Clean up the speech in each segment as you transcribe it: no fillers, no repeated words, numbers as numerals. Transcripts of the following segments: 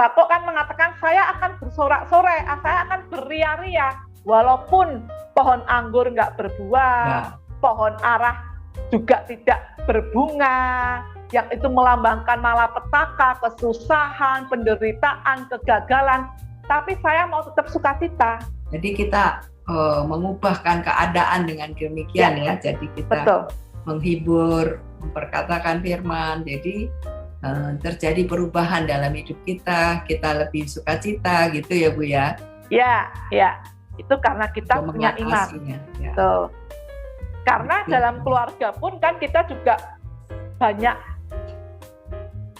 Habakuk kan mengatakan saya akan bersorak-sorai, saya akan beria-ria, walaupun pohon anggur nggak berbuah, pohon arah juga tidak berbunga, yang itu melambangkan malapetaka, kesusahan, penderitaan, kegagalan. Tapi saya mau tetap sukacita. Jadi kita mengubahkan keadaan dengan demikian ya. Jadi kita menghibur, memperkatakan firman. Jadi terjadi perubahan dalam hidup kita lebih sukacita gitu ya Bu ya. Ya. Itu karena kita punya iman. Ya. Karena dalam keluarga pun kan kita juga banyak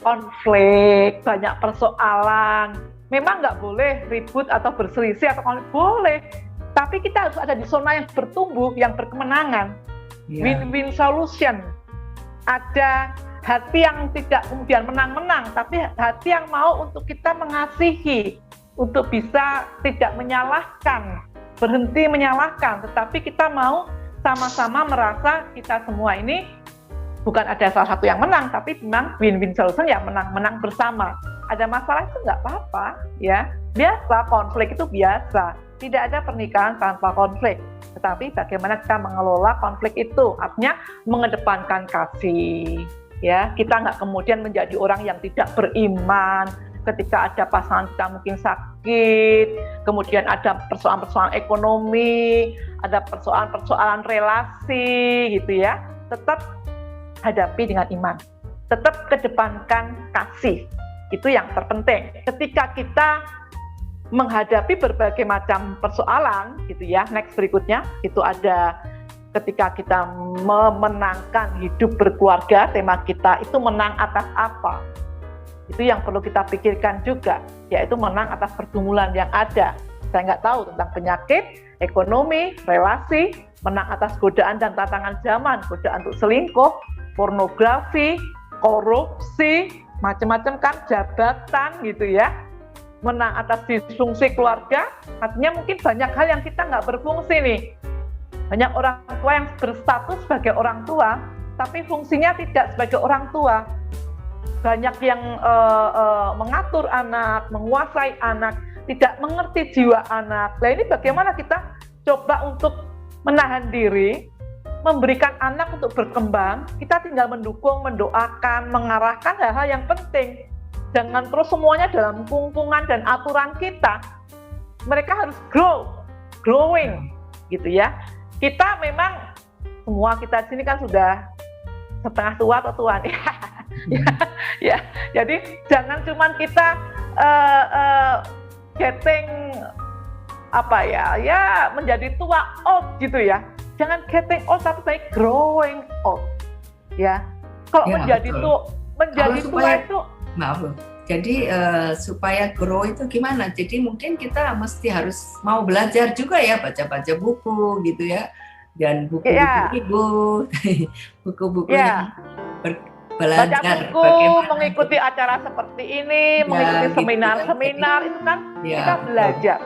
konflik, banyak persoalan. Memang nggak boleh ribut atau berselisih atau konflik, boleh. Tapi kita harus ada di zona yang bertumbuh, yang berkemenangan. Win-win solution. Ada hati yang tidak kemudian menang-menang, tapi hati yang mau untuk kita mengasihi, untuk bisa tidak menyalahkan, berhenti menyalahkan, tetapi kita mau sama-sama merasa kita semua ini bukan ada salah satu yang menang, tapi memang win-win solution yang menang-menang bersama. Ada masalah itu nggak apa-apa, ya. Biasa, konflik itu biasa. Tidak ada pernikahan tanpa konflik. Tetapi bagaimana kita mengelola konflik itu, artinya mengedepankan kasih. Ya, kita nggak kemudian menjadi orang yang tidak beriman ketika ada pasangan kita mungkin sakit, kemudian ada persoalan-persoalan ekonomi, ada persoalan-persoalan relasi gitu ya, tetap hadapi dengan iman, tetap kedepankan kasih, itu yang terpenting. Ketika kita menghadapi berbagai macam persoalan gitu ya, next berikutnya itu ada ketika kita memenangkan hidup berkeluarga, tema kita itu menang atas apa? Itu yang perlu kita pikirkan juga, yaitu menang atas pergumulan yang ada. Saya nggak tahu tentang penyakit, ekonomi, relasi, menang atas godaan dan tantangan zaman, godaan untuk selingkuh, pornografi, korupsi, macam-macam kan, jabatan gitu ya. Menang atas disfungsi keluarga, artinya mungkin banyak hal yang kita nggak berfungsi nih. Banyak orang tua yang berstatus sebagai orang tua, tapi fungsinya tidak sebagai orang tua. Banyak yang mengatur anak, menguasai anak, tidak mengerti jiwa anak. Nah ini bagaimana kita coba untuk menahan diri, memberikan anak untuk berkembang, kita tinggal mendukung, mendoakan, mengarahkan hal-hal yang penting. Jangan terus semuanya dalam kungkungan dan aturan kita. Mereka harus growing, gitu ya. Kita memang, semua kita di sini kan sudah setengah tua atau tua nih. Ya, jadi jangan cuman kita getting menjadi tua old gitu ya. Jangan getting old tapi baik growing old. Ya. Kalau menjadi tua itu maaf loh. Jadi supaya grow itu gimana? Jadi mungkin kita mesti harus mau belajar juga ya, baca-baca buku gitu ya. Dan buku-buku ibu, buku-buku yang belajar baca buku, mengikuti acara seperti ini, mengikuti seminar-seminar itu kan kita belajar.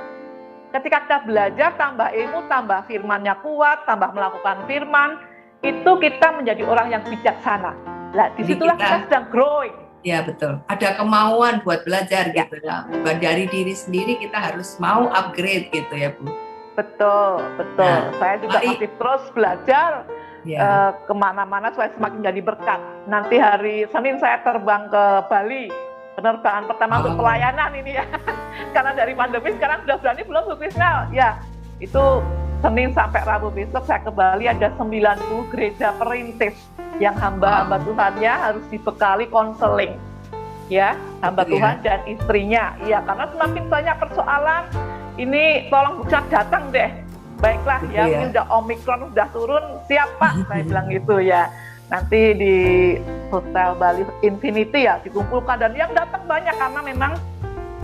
Ketika kita belajar, tambah ilmu, tambah firmannya kuat, tambah melakukan firman, itu kita menjadi orang yang bijaksana. Nah, disitulah kita sedang growing. Ya betul. Ada kemauan buat belajar gitu ya. Bukan dari diri sendiri, kita harus mau upgrade gitu ya Bu. Betul. Nah, saya juga masih terus belajar. Kemana-mana saya semakin jadi berkat. Nanti hari Senin saya terbang ke Bali, penerbangan pertama untuk pelayanan ini ya. Karena dari pandemi sekarang sudah berani belum Bu Krisna? Ya, itu Senin sampai Rabu besok saya ke Bali, ada 90 gereja perintis yang hamba-hamba Tuhannya harus dibekali konseling. Ya, hamba Tuhan dan istrinya. Ya, karena semakin banyak persoalan, ini tolong bisa datang deh. Baiklah ini udah Omikron udah turun, siap Pak, saya bilang gitu ya. Nanti di Hotel Bali Infinity ya dikumpulkan, dan yang datang banyak karena memang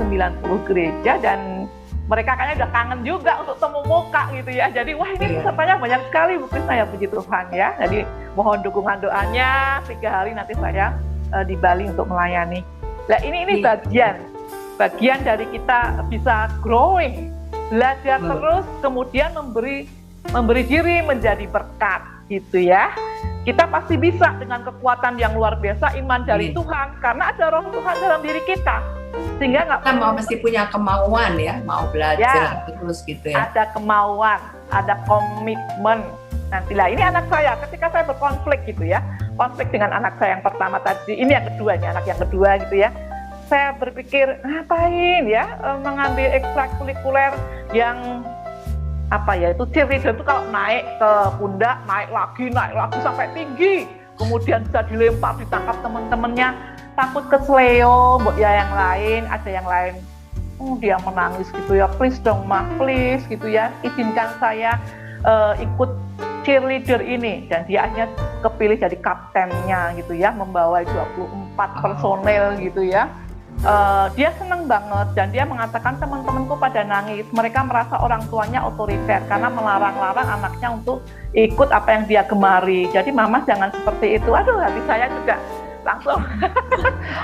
90 gereja dan mereka kayaknya udah kangen juga untuk temu muka gitu ya. Jadi wah ini pesertanya banyak sekali Bu Krisna ya, puji Tuhan ya. Jadi mohon dukungan doanya, 3 hari nanti saya di Bali untuk melayani. Nah ini bagian dari kita bisa growing. Belajar terus, kemudian memberi diri menjadi berkat gitu ya. Kita pasti bisa dengan kekuatan yang luar biasa, iman dari Tuhan, karena ada roh Tuhan dalam diri kita. Sehingga nggak kita mesti punya kemauan ya, mau belajar terus gitu ya. Ada kemauan, ada komitmen. Nantilah ini anak saya ketika saya berkonflik gitu ya, konflik dengan anak saya yang pertama tadi, ini yang kedua nih, anak yang kedua gitu ya. Saya berpikir ngapain ya mengambil ekstrakurikuler yang apa ya, itu cheerleader itu kalau naik ke pundak naik lagi sampai tinggi, kemudian bisa dilempar, ditangkap teman-temannya, takut kesleo, buat ya yang lain, ada yang lain, dia menangis gitu ya, please dong ma, please gitu ya, izinkan saya ikut cheerleader ini, dan dia akhirnya kepilih jadi kaptennya gitu ya, membawa 24 personel gitu ya. Dia senang banget dan dia mengatakan teman-temanku pada nangis, mereka merasa orang tuanya otoriter karena melarang-larang anaknya untuk ikut apa yang dia gemari. Jadi mama jangan seperti itu. Aduh, hati saya juga langsung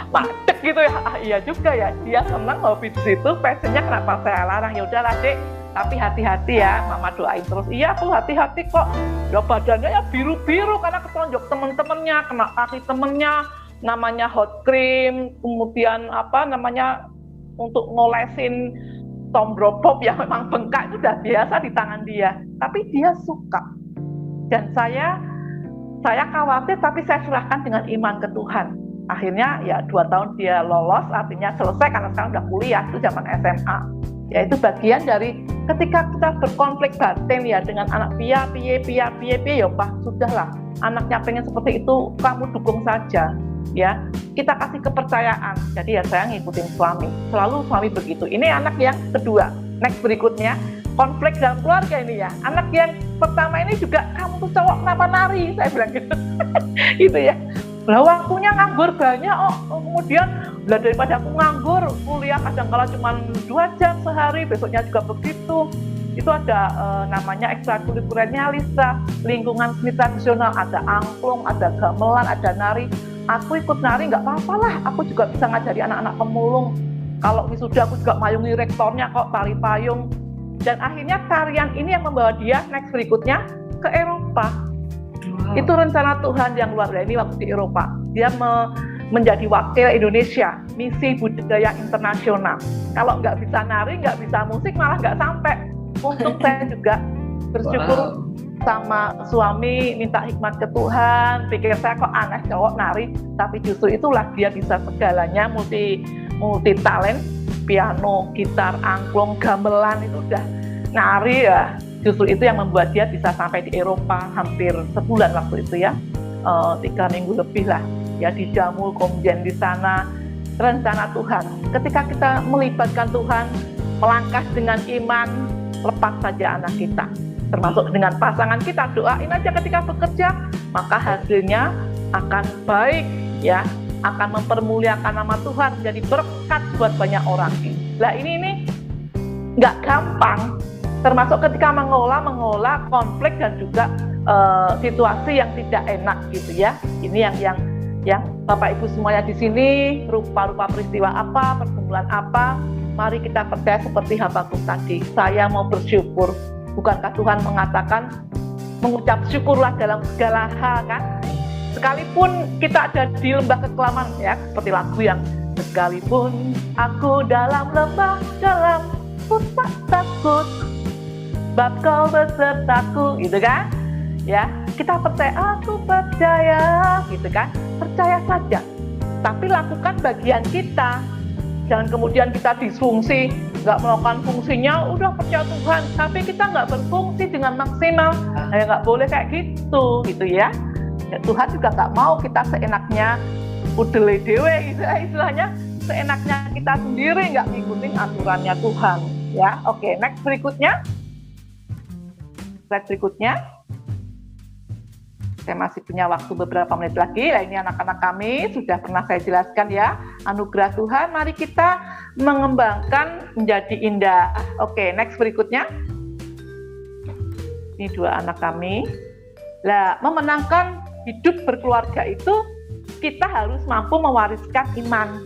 macet gitu ya. Iya juga ya, dia senang hobi di situ, passionnya, kenapa saya larang? Ya udahlah Dek, tapi hati-hati ya, mama doain terus. Iya tuh hati-hati kok. Ya badannya ya biru-biru karena ketonjok teman-temannya, kena kaki temennya, namanya hot cream, kemudian apa namanya untuk ngolesin tombropop yang memang bengkak itu udah biasa di tangan dia, tapi dia suka. Dan saya khawatir, tapi saya serahkan dengan iman ke Tuhan. Akhirnya ya 2 tahun dia lolos, artinya selesai karena sekarang udah kuliah, itu zaman SMA. Ya itu bagian dari ketika kita berkonflik batin ya dengan anak piye ya Pak, sudahlah, anaknya pengen seperti itu, kamu dukung saja. Ya, kita kasih kepercayaan. Jadi ya saya ngikutin suami, selalu suami begitu. Ini anak yang kedua. Next berikutnya, konflik dalam keluarga ini ya. Anak yang pertama ini juga, kamu tuh cowok kenapa nari? Saya bilang gitu. Gitu ya. Lah waktunya nganggur banyak, kemudian lah daripada aku nganggur, kuliah kadang-kala cuma 2 jam sehari, besoknya juga begitu. Itu ada namanya ekstrakurikulernya Lisa, lingkungan seni tradisional, ada angklung, ada gamelan, ada nari. Aku ikut nari nggak apa-apa lah, aku juga bisa ngajari anak-anak pemulung. Kalau wisuda aku juga mayungi rektornya kok, tari payung. Dan akhirnya tarian ini yang membawa dia next berikutnya ke Eropa. Wow. Itu rencana Tuhan yang luar biasa. Ini waktu di Eropa, dia menjadi wakil Indonesia, misi budaya internasional. Kalau nggak bisa nari, nggak bisa musik, malah nggak sampai. Untung saya juga bersyukur sama suami, minta hikmat ke Tuhan. Pikir saya kok aneh cowok nari, tapi justru itulah dia bisa segalanya, multi talent, piano, gitar, angklung, gamelan, itu udah nari ya. Justru itu yang membuat dia bisa sampai di Eropa hampir sebulan waktu itu ya, 3 minggu lebih lah ya, dijamu komjen di sana. Rencana Tuhan, ketika kita melibatkan Tuhan, melangkah dengan iman, lepas saja anak kita, termasuk dengan pasangan kita, doain aja ketika bekerja, maka hasilnya akan baik ya, akan mempermuliakan nama Tuhan, jadi berkat buat banyak orang. Nah ini nggak gampang, termasuk ketika mengolah konflik dan juga situasi yang tidak enak gitu ya. Ini yang Bapak Ibu semuanya di sini, rupa-rupa peristiwa apa, pergumulan apa, mari kita percaya seperti Habakuk tadi, saya mau bersyukur. Bukankah Tuhan mengatakan mengucap syukurlah dalam segala hal kan? Sekalipun kita ada di lembah kekelaman ya, seperti lagu yang sekalipun aku dalam lembah dalam tak takut, sebab kau besertaku, gitu kan? Ya, kita percaya, aku percaya, gitu kan? Percaya saja. Tapi lakukan bagian kita. Jangan kemudian kita disfungsi, nggak melakukan fungsinya, udah percaya Tuhan, tapi kita nggak berfungsi dengan maksimal. Ya nggak boleh kayak gitu ya. Tuhan juga nggak mau kita seenaknya, udele dewe gitu ya, istilahnya seenaknya kita sendiri, nggak ngikutin aturannya Tuhan. Ya, oke, next berikutnya. Slide berikutnya. Saya masih punya waktu beberapa menit lagi. Nah, ini anak-anak kami sudah pernah saya jelaskan ya, anugerah Tuhan, mari kita mengembangkan menjadi indah. Oke, next berikutnya. Ini 2 anak kami. Nah, memenangkan hidup berkeluarga itu kita harus mampu mewariskan iman.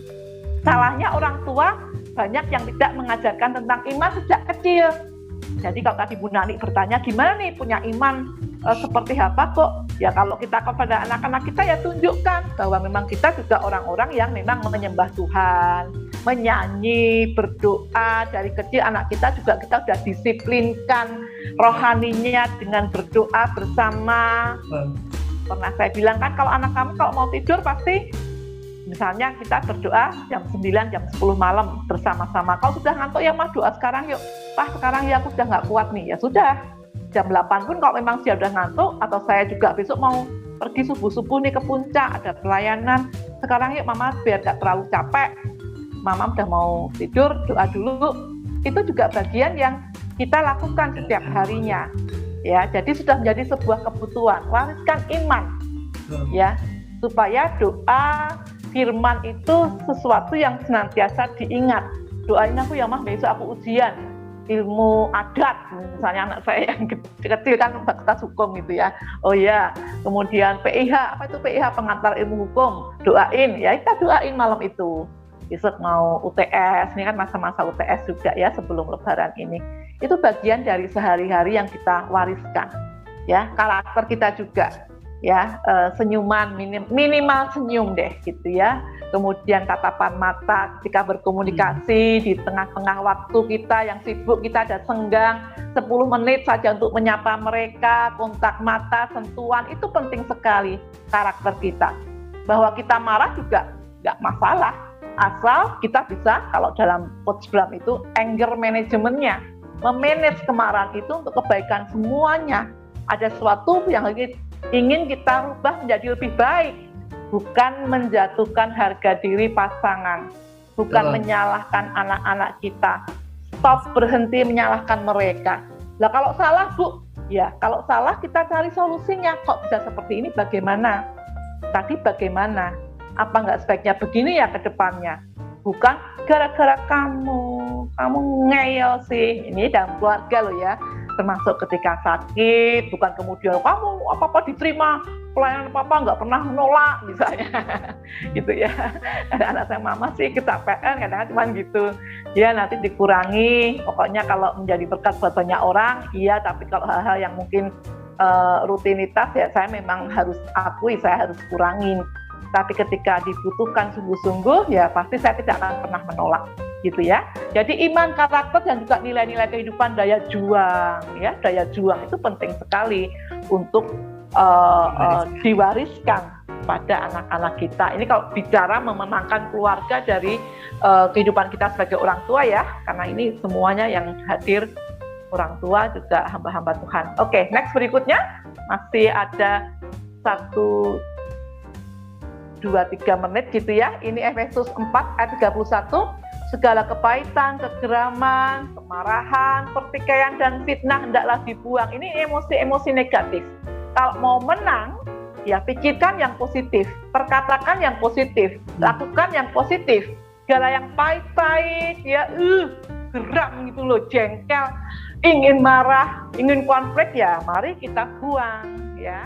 Salahnya orang tua banyak yang tidak mengajarkan tentang iman sejak kecil. Jadi kalau tadi Bu Nani bertanya, gimana nih punya iman seperti apa kok? Ya kalau kita kepada anak-anak kita ya tunjukkan bahwa memang kita juga orang-orang yang memang menyembah Tuhan. menyanyi, berdoa. Dari kecil anak kita juga kita sudah disiplinkan rohaninya dengan berdoa bersama. Pernah saya bilang kan, kalau anak kamu kalau mau tidur pasti misalnya kita berdoa jam 9, jam 10 malam bersama-sama. Kalau sudah ngantuk ya mah doa sekarang yuk. Pak sekarang ya aku sudah nggak kuat nih. Ya sudah, jam 8 pun kalau memang dia udah ngantuk, atau saya juga besok mau pergi subuh-subuh nih ke puncak, ada pelayanan. Sekarang yuk mama biar nggak terlalu capek. Mama udah mau tidur, doa dulu. Itu juga bagian yang kita lakukan setiap harinya. Ya, jadi sudah menjadi sebuah kebutuhan. Wariskan iman. Ya, supaya doa firman itu sesuatu yang senantiasa diingat. Doain aku ya mah besok aku ujian ilmu adat, misalnya anak saya yang kecil kan fakultas hukum gitu ya. Oh ya, kemudian PIH, apa itu PIH, pengantar ilmu hukum, doain, ya kita doain malam itu. Besok mau UTS, ini kan masa-masa UTS juga ya sebelum lebaran ini. Itu bagian dari sehari-hari yang kita wariskan. Ya, karakter kita juga. Ya, senyuman minimal senyum deh gitu ya. Kemudian tatapan mata ketika berkomunikasi di tengah-tengah waktu kita yang sibuk, kita ada senggang 10 menit saja untuk menyapa mereka, kontak mata, sentuhan, itu penting sekali karakter kita. Bahwa kita marah juga nggak masalah, asal kita bisa, kalau dalam coach Bram itu anger manajemennya, memanage kemarahan itu untuk kebaikan semuanya. Ada sesuatu yang ingin kita rubah menjadi lebih baik, bukan menjatuhkan harga diri pasangan, bukan menyalahkan anak-anak kita. Stop, berhenti menyalahkan mereka. Lah kalau salah Bu, ya kalau salah kita cari solusinya. Kok bisa seperti ini, bagaimana? Tadi bagaimana? Apa nggak sebaiknya begini ya ke depannya? Bukan gara-gara kamu ngeyel sih. Ini dalam keluarga loh ya. Termasuk ketika sakit, bukan kemudian kamu apa-apa diterima, pelayanan apa-apa nggak pernah menolak misalnya. Gitu ya. Ada anak saya, mama sih kecapean, kadang-kadang cuma gitu. Ya nanti dikurangi, pokoknya kalau menjadi berkat buat banyak orang, iya, tapi kalau hal-hal yang mungkin rutinitas ya saya memang harus akui, saya harus kurangin. Tapi ketika dibutuhkan sungguh-sungguh, ya pasti saya tidak akan pernah menolak. Gitu ya. Jadi iman, karakter, dan juga nilai-nilai kehidupan, daya juang ya, daya juang itu penting sekali untuk diwariskan pada anak-anak kita. Ini kalau bicara memenangkan keluarga dari kehidupan kita sebagai orang tua ya, karena ini semuanya yang hadir orang tua juga hamba-hamba Tuhan. Oke, next berikutnya masih ada 1, 2, 3 menit gitu ya. Ini Efesus 4 ayat 31. Segala kepahitan, kegeraman, kemarahan, pertikaian, dan fitnah hendaklah dibuang. Ini emosi-emosi negatif. Kalau mau menang, ya pikirkan yang positif, perkatakan yang positif, lakukan yang positif. Segala yang pahit-pahit, ya geram gitu loh, jengkel, ingin marah, ingin konflik, ya mari kita buang ya.